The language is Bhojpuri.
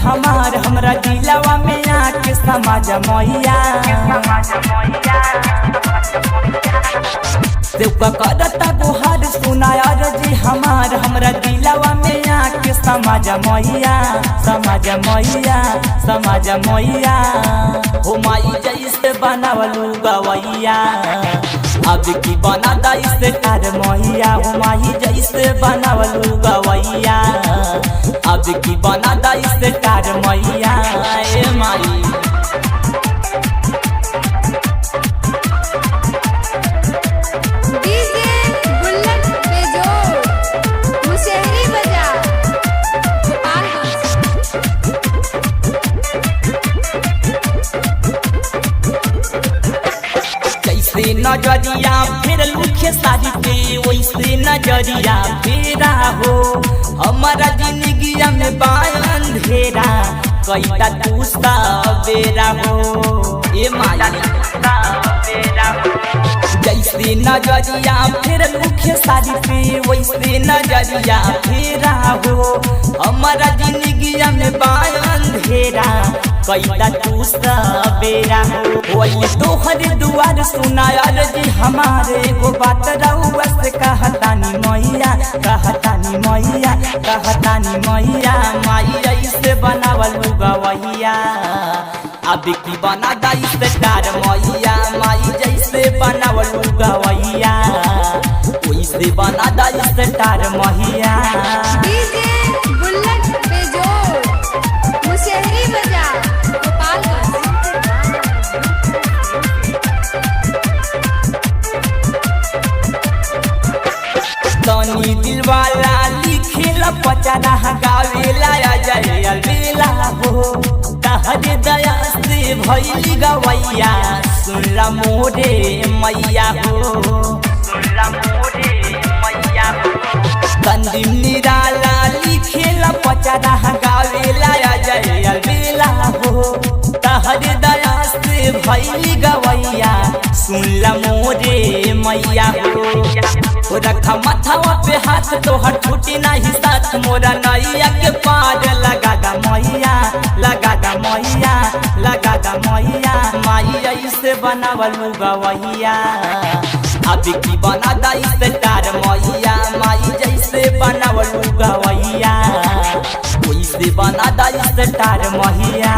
हमार हमरा दिलवा में आके समाज मैया करता गुहार सुनाया जी हमार हमरा दिलवा में आके समाज मैया समाज मैया समाज मैया हो माई जैसे बनावलू गवैया अब की बना दैसे तार मैया हो माई जैसे बनावलू गवैया अब की बना दैसे तार मैया ए माई नजरिया फिर लुखे सारी पे वैसे नजरिया फेरा हो हमारा जिंदगी में बायन धेरा कैता तू बेरा हो ए माया जैसे नजरिया फिर लुखे सारी पे वैसे नजरिया फेरा हो हमारा जिंदगी में बायन धेरा कैता तू बेरा हो तोहर दुआर सुनाया जी हमारे को बात रहुआ से कहतानी मैया कहतानी मैया कहतानी मैया माई ऐसे बनावलू गवैया अब की बना दैसे तार मैया माई जैसे बनावलू गवैया वैसे बना दैसे तार मैया तनी दिलवाला लिखेला पचाना गावेला जय अलबेला हो तहरे दया से भइली गवैया सुनला मोरे मैया हो सुनला मोरे मैया हो तंदी निराला लिखेला पचाना गावेला जय अलबेला हो तहरे दया से भइली गवैया सुनला मोरे मैया हो रखा मथवा पे हाथ तोहर छुटी नहीं साथ मोरा नैया के पार लगा दा मैया लगा दा मैया लगा दा मैया माई ऐसे बनावलू गवैया अब की बना दैसे तार मैया माई जैसे बनावलू गवैया वैसे बना दैसे तार मैया।